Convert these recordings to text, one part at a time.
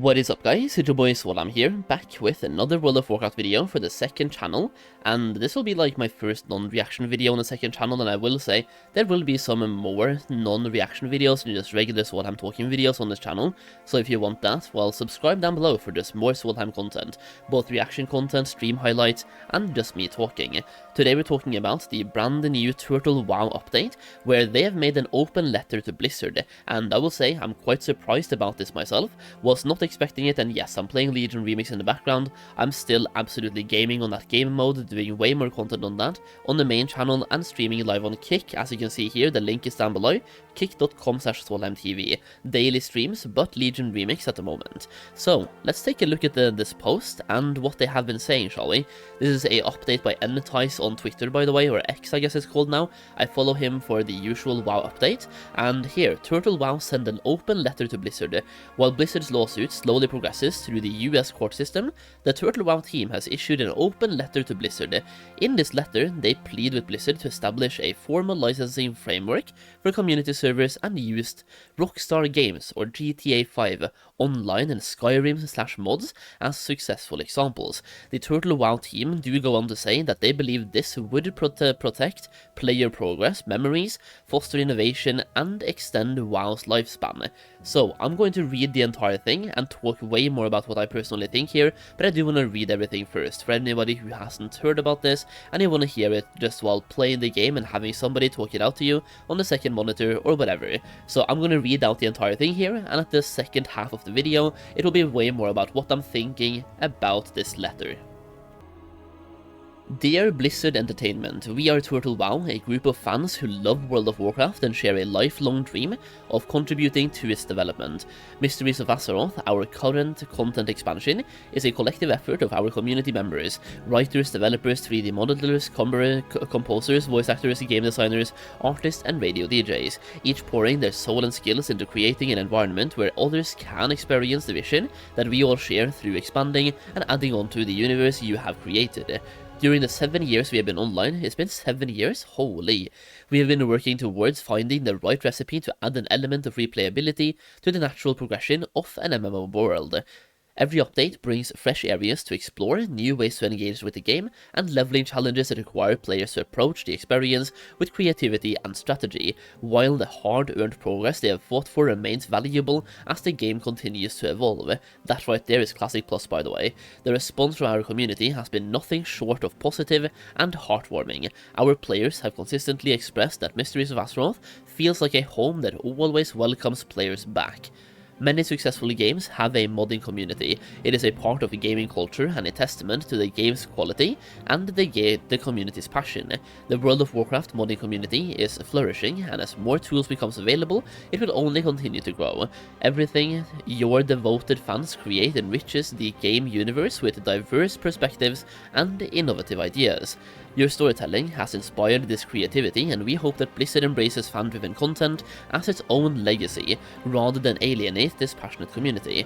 What is up guys, it's your boy Solheim here, back with another World of Warcraft video for the second channel, and this will be like my first non-reaction video on the second channel, and I will say there will be some more non-reaction videos and just regular Solheim talking videos on this channel, so if you want that, well subscribe down below for just more Solheim content, both reaction content, stream highlights, and just me talking. Today we're talking about the brand new Turtle WoW update, where they have made an open letter to Blizzard, and I will say I'm quite surprised about this myself, was not expecting it, and yes, I'm playing Legion Remix in the background. I'm still absolutely gaming on that game mode, doing way more content on that, on the main channel, and streaming live on Kick. As you can see here, the link is down below, kick.com/SolheimTV. Daily streams, but Legion Remix at the moment. So, let's take a look at this post, and what they have been saying, shall we? This is a update by Enetice on Twitter, by the way, or X I guess it's called now. I follow him for the usual WoW update, and here, Turtle WoW send an open letter to Blizzard. While Blizzard's lawsuit slowly progresses through the US court system, the Turtle WoW team has issued an open letter to Blizzard. In this letter, they plead with Blizzard to establish a formal licensing framework for community servers and used Rockstar Games or GTA 5 online and Skyrim/mods as successful examples. The Turtle WoW team do go on to say that they believe this would protect player progress, memories, foster innovation, and extend WoW's lifespan. So, I'm going to read the entire thing and talk way more about what I personally think here, but I do want to read everything first, for anybody who hasn't heard about this, and you want to hear it just while playing the game and having somebody talk it out to you on the second monitor or whatever. So I'm going to read out the entire thing here, and at the second half of the video, it will be way more about what I'm thinking about this letter. Dear Blizzard Entertainment, we are Turtle WoW, a group of fans who love World of Warcraft and share a lifelong dream of contributing to its development. Mysteries of Azeroth, our current content expansion, is a collective effort of our community members, writers, developers, 3D modelers, composers, voice actors, game designers, artists, and radio DJs, each pouring their soul and skills into creating an environment where others can experience the vision that we all share through expanding and adding on to the universe you have created. During the 7 years we have been online, it's been 7 years? Holy! We have been working towards finding the right recipe to add an element of replayability to the natural progression of an MMO world. Every update brings fresh areas to explore, new ways to engage with the game, and leveling challenges that require players to approach the experience with creativity and strategy, while the hard-earned progress they have fought for remains valuable as the game continues to evolve. That right there is Classic Plus, by the way. The response from our community has been nothing short of positive and heartwarming. Our players have consistently expressed that Mysteries of Azeroth feels like a home that always welcomes players back. Many successful games have a modding community. It is a part of a gaming culture and a testament to the game's quality and the community's passion. The World of Warcraft modding community is flourishing, and as more tools becomes available, it will only continue to grow. Everything your devoted fans create enriches the game universe with diverse perspectives and innovative ideas. Your storytelling has inspired this creativity, and we hope that Blizzard embraces fan-driven content as its own legacy, rather than alienate this passionate community.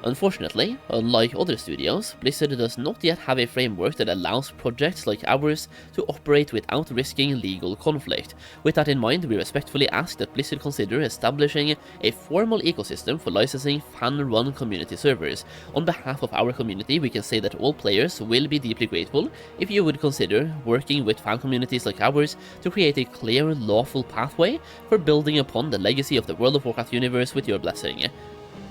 Unfortunately, unlike other studios, Blizzard does not yet have a framework that allows projects like ours to operate without risking legal conflict. With that in mind, we respectfully ask that Blizzard consider establishing a formal ecosystem for licensing fan-run community servers. On behalf of our community, we can say that all players will be deeply grateful if you would consider working with fan communities like ours to create a clear, lawful pathway for building upon the legacy of the World of Warcraft universe with your blessing.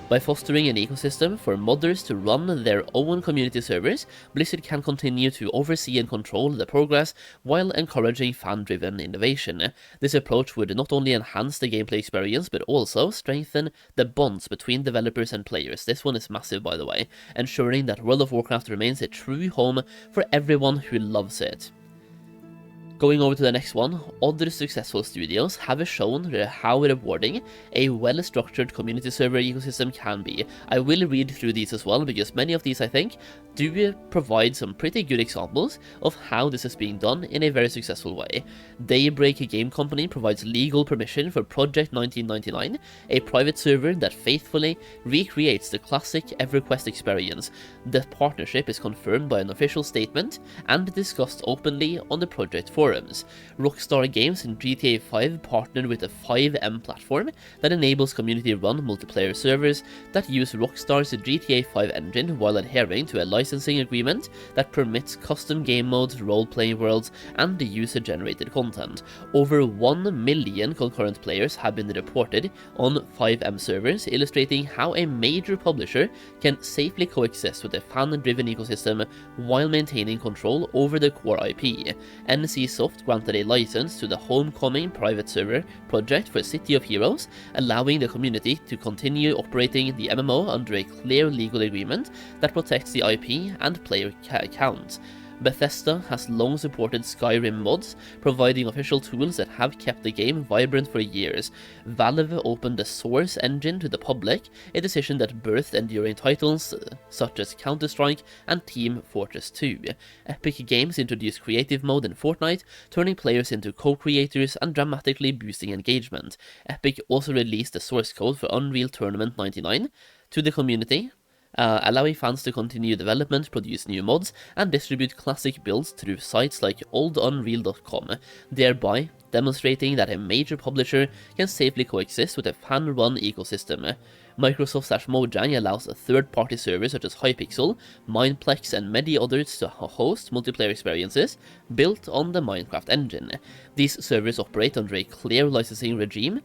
By fostering an ecosystem for modders to run their own community servers, Blizzard can continue to oversee and control the progress while encouraging fan-driven innovation. This approach would not only enhance the gameplay experience, but also strengthen the bonds between developers and players. This one is massive, by the way, ensuring that World of Warcraft remains a true home for everyone who loves it. Going over to the next one, other successful studios have shown how rewarding a well-structured community server ecosystem can be. I will read through these as well, because many of these, I think, do provide some pretty good examples of how this is being done in a very successful way. Daybreak Game Company provides legal permission for Project 1999, a private server that faithfully recreates the classic EverQuest experience. The partnership is confirmed by an official statement and discussed openly on the project forum. forums. Rockstar Games in GTA 5 partnered with a 5M platform that enables community-run multiplayer servers that use Rockstar's GTA 5 engine while adhering to a licensing agreement that permits custom game modes, role-playing worlds, and user-generated content. Over 1 million concurrent players have been reported on 5M servers, illustrating how a major publisher can safely coexist with a fan-driven ecosystem while maintaining control over the core IP. NCSoft granted a license to the Homecoming private server project for City of Heroes, allowing the community to continue operating the MMO under a clear legal agreement that protects the IP and player counts. Bethesda has long supported Skyrim mods, providing official tools that have kept the game vibrant for years. Valve opened the Source engine to the public, a decision that birthed enduring titles such as Counter-Strike and Team Fortress 2. Epic Games introduced creative mode in Fortnite, turning players into co-creators and dramatically boosting engagement. Epic also released the source code for Unreal Tournament 99 to the community, allowing fans to continue development, produce new mods, and distribute classic builds through sites like oldunreal.com, thereby demonstrating that a major publisher can safely coexist with a fan-run ecosystem. Microsoft/Mojang allows third-party servers such as Hypixel, Mineplex, and many others to host multiplayer experiences built on the Minecraft engine. These servers operate under a clear licensing regime,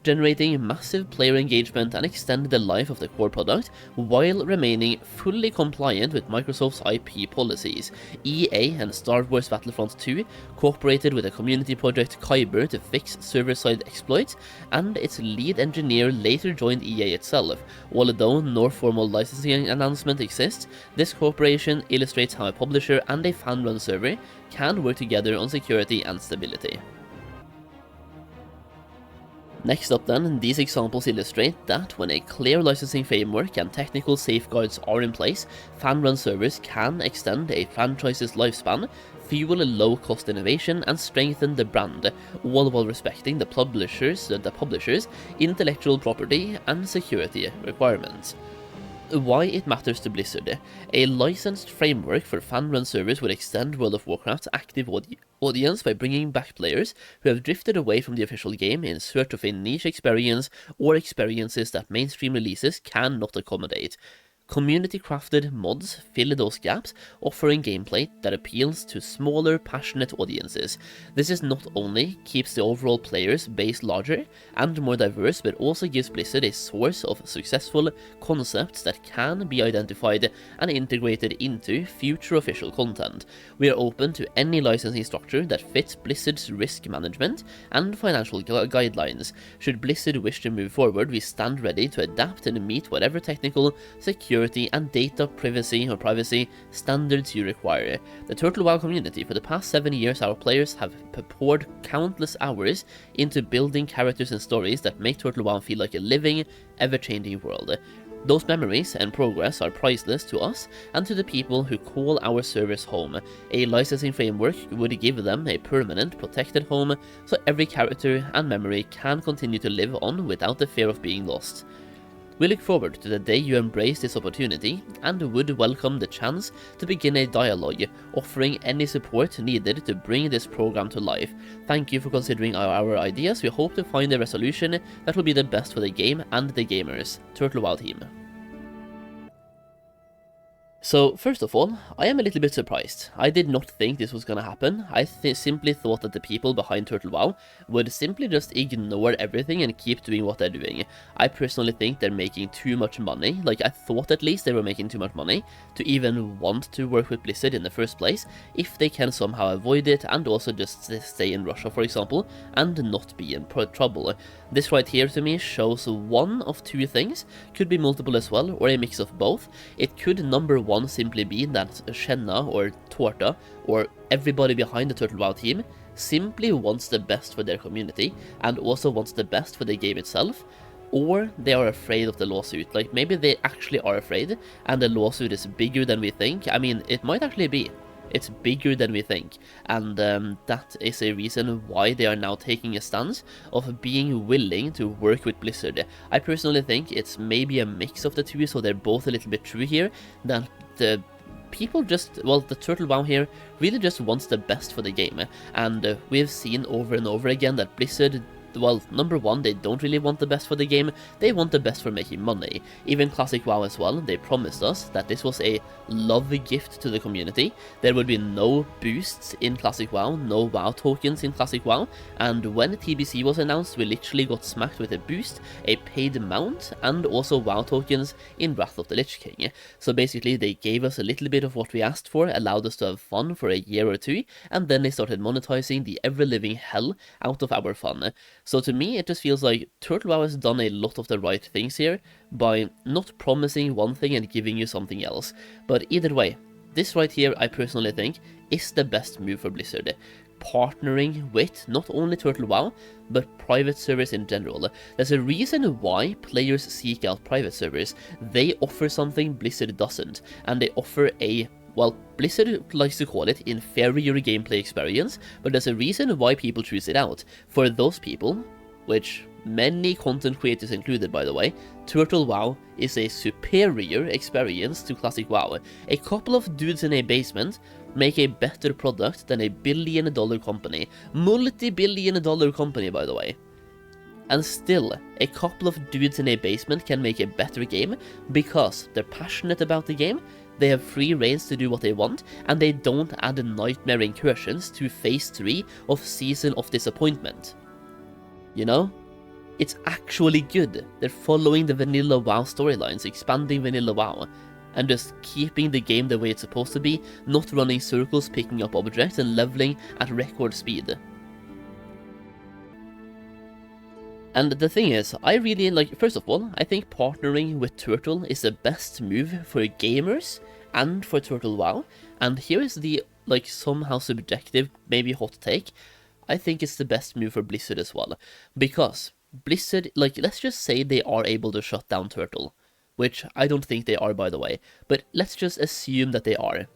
generating massive player engagement and extend the life of the core product while remaining fully compliant with Microsoft's IP policies. EA and Star Wars Battlefront 2 cooperated with the community project Kyber to fix server-side exploits, and its lead engineer later joined EA itself. Although no formal licensing announcement exists, this cooperation illustrates how a publisher and a fan-run server can work together on security and stability. Next up then, these examples illustrate that when a clear licensing framework and technical safeguards are in place, fan-run servers can extend a franchise's lifespan, fuel low-cost innovation, and strengthen the brand, all while respecting the publisher's intellectual property and security requirements. Why it matters to Blizzard. A licensed framework for fan-run servers would extend World of Warcraft's active audience by bringing back players who have drifted away from the official game in search of a niche experience or experiences that mainstream releases cannot accommodate. Community-crafted mods fill those gaps, offering gameplay that appeals to smaller, passionate audiences. This is not only keeps the overall players base larger and more diverse, but also gives Blizzard a source of successful concepts that can be identified and integrated into future official content. We are open to any licensing structure that fits Blizzard's risk management and financial guidelines. Should Blizzard wish to move forward, we stand ready to adapt and meet whatever technical, security, and data privacy standards you require. The Turtle WoW community. For the past 7 years, our players have poured countless hours into building characters and stories that make Turtle WoW feel like a living, ever-changing world. Those memories and progress are priceless to us and to the people who call our servers home. A licensing framework would give them a permanent, protected home, so every character and memory can continue to live on without the fear of being lost. We look forward to the day you embrace this opportunity and would welcome the chance to begin a dialogue, offering any support needed to bring this program to life. Thank you for considering our ideas. We hope to find a resolution that will be the best for the game and the gamers. Turtle WoW team. So, first of all, I am a little bit surprised. I did not think this was gonna happen. I simply thought that the people behind Turtle WoW would simply just ignore everything and keep doing what they're doing. I personally think they're making too much money. Like, I thought at least they were making too much money to even want to work with Blizzard in the first place, if they can somehow avoid it and also just stay in Russia, for example, and not be in trouble. This right here to me shows one of two things, could be multiple as well, or a mix of both. It could, number one, simply be that Shenna or Torta or everybody behind the Turtle WoW team simply wants the best for their community and also wants the best for the game itself, or they are afraid of the lawsuit. Like, maybe they actually are afraid and the lawsuit is bigger than we think. I mean, it might actually be. It's bigger than we think, and that is a reason why they are now taking a stance of being willing to work with Blizzard. I personally think it's maybe a mix of the two, so they're both a little bit true here, that people just, well, the Turtle WoW here really just wants the best for the game, and we've seen over and over again that Blizzard, well, number one, they don't really want the best for the game, they want the best for making money. Even Classic WoW as well, they promised us that this was a love gift to the community. There would be no boosts in Classic WoW, no WoW tokens in Classic WoW, and when TBC was announced, we literally got smacked with a boost, a paid mount, and also WoW tokens in Wrath of the Lich King. So basically, they gave us a little bit of what we asked for, allowed us to have fun for a year or two, and then they started monetizing the ever-living hell out of our fun. So to me, it just feels like Turtle WoW has done a lot of the right things here by not promising one thing and giving you something else. But either way, this right here, I personally think, is the best move for Blizzard. Partnering with not only Turtle WoW, but private servers in general. There's a reason why players seek out private servers. They offer something Blizzard doesn't, and they offer a, well, Blizzard likes to call it inferior gameplay experience, but there's a reason why people choose it out. For those people, which many content creators included by the way, Turtle WoW is a superior experience to Classic WoW. A couple of dudes in a basement make a better product than a billion-dollar company. Multi-billion-dollar company, by the way. And still, a couple of dudes in a basement can make a better game because they're passionate about the game, they have free reins to do what they want, and they don't add nightmare incursions to Phase 3 of Season of Disappointment. You know? It's actually good. They're following the vanilla WoW storylines, expanding vanilla WoW, and just keeping the game the way it's supposed to be, not running circles, picking up objects, and leveling at record speed. And the thing is, I really like, first of all, I think partnering with Turtle is the best move for gamers and for Turtle WoW. And here is the, like, somehow subjective, maybe hot take. I think it's the best move for Blizzard as well. Because Blizzard, like, let's just say they are able to shut down Turtle. Which I don't think they are, by the way. But let's just assume that they are.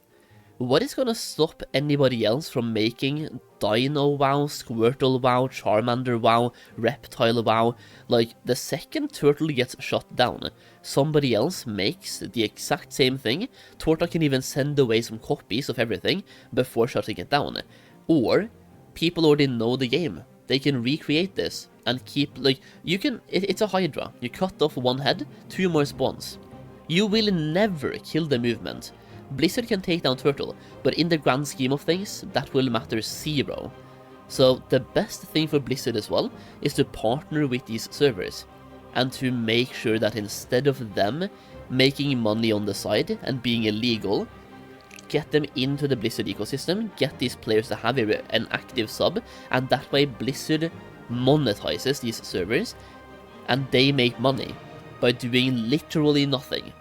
What is gonna stop anybody else from making Dino WoW, Squirtle WoW, Charmander WoW, Reptile WoW? Like, the second Turtle gets shut down, somebody else makes the exact same thing. Torta can even send away some copies of everything before shutting it down. Or, people already know the game. They can recreate this and keep, like, you can, it's a Hydra. You cut off one head, 2 more spawns. You will never kill the movement. Blizzard can take down Turtle, but in the grand scheme of things, that will matter 0. So the best thing for Blizzard as well is to partner with these servers and to make sure that instead of them making money on the side and being illegal, get them into the Blizzard ecosystem, get these players to have an active sub, and that way Blizzard monetizes these servers and they make money by doing literally nothing.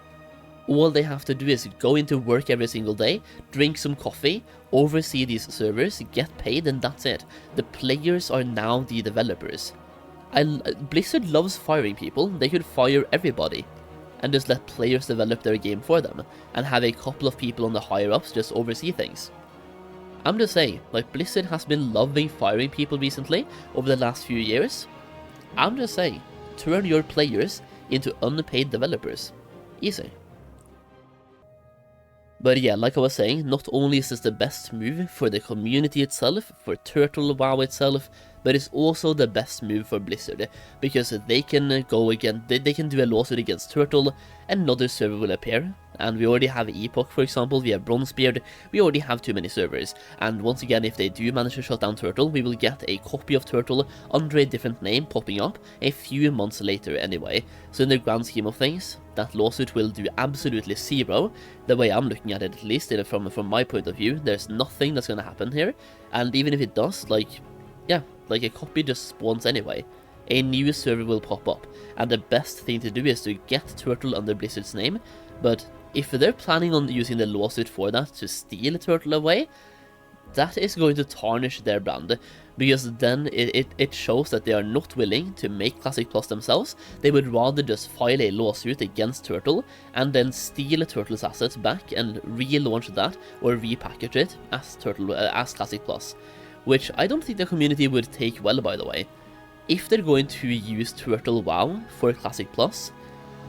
All they have to do is go into work every single day, drink some coffee, oversee these servers, get paid, and that's it. The players are now the developers. Blizzard loves firing people. They could fire everybody and just let players develop their game for them and have a couple of people on the higher-ups just oversee things. I'm just saying, like, Blizzard has been loving firing people recently over the last few years. I'm just saying, turn your players into unpaid developers. Easy. But yeah, like I was saying, not only is this the best move for the community itself, for Turtle WoW itself, but it's also the best move for Blizzard, because they can go again, they can do a lawsuit against Turtle, another server will appear, and we already have Epoch, for example, we have Bronzebeard, we already have too many servers, and once again, if they do manage to shut down Turtle, we will get a copy of Turtle under a different name popping up a few months later anyway. So in the grand scheme of things, that lawsuit will do absolutely 0, the way I'm looking at it at least, from my point of view. There's nothing that's gonna happen here, and even if it does, like, yeah, like a copy just spawns anyway. A new server will pop up, and the best thing to do is to get Turtle under Blizzard's name, but if they're planning on using the lawsuit for that to steal Turtle away, that is going to tarnish their brand, because then it shows that they are not willing to make Classic Plus themselves. They would rather just file a lawsuit against Turtle and then steal Turtle's assets back and relaunch that or repackage it as as Classic Plus, which I don't think the community would take well, by the way. If they're going to use Turtle WoW for Classic Plus,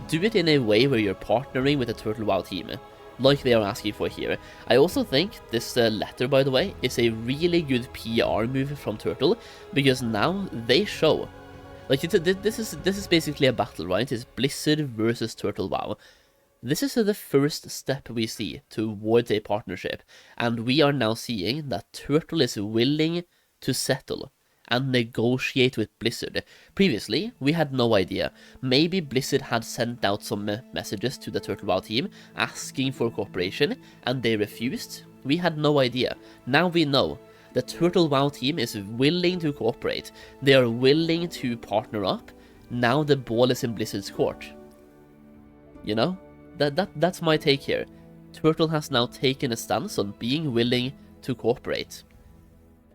do it in a way where you're partnering with a Turtle WoW team. like they are asking for here. I also think this letter, by the way, is a really good PR move from Turtle, because now they show, like, this is basically a battle, right? It's Blizzard versus Turtle WoW. This is the first step we see towards a partnership, and we are now seeing that Turtle is willing to settle and negotiate with Blizzard. Previously, we had no idea. Maybe Blizzard had sent out some messages to the Turtle WoW team asking for cooperation, and they refused. We had no idea. Now we know. The Turtle WoW team is willing to cooperate. They are willing to partner up. Now the ball is in Blizzard's court. You know? That's my take here. Turtle has now taken a stance on being willing to cooperate.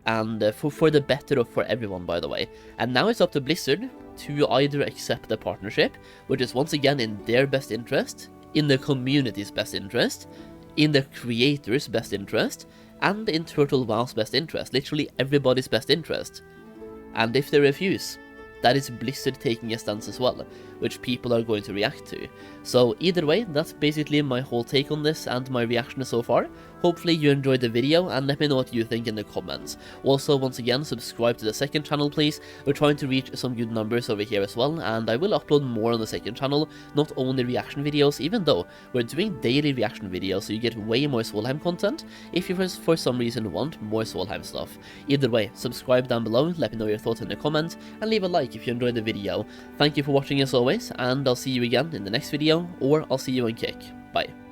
And for the better of for everyone, by the way. And now it's up to Blizzard to either accept the partnership, which is once again in their best interest, in the community's best interest, in the creators' best interest, and in Turtle WoW's best interest. Literally everybody's best interest. And if they refuse, that is Blizzard taking a stance as well, which people are going to react to. So either way, that's basically my whole take on this and my reaction so far. Hopefully you enjoyed the video, and let me know what you think in the comments. Also, once again, subscribe to the second channel please. We're trying to reach some good numbers over here as well, and I will upload more on the second channel, not only reaction videos, even though we're doing daily reaction videos, so you get way more Solheim content if you for some reason want more Solheim stuff. Either way, subscribe down below, let me know your thoughts in the comments, and leave a like if you enjoyed the video. Thank you for watching as always, and I'll see you again in the next video, or I'll see you on Kick. Bye.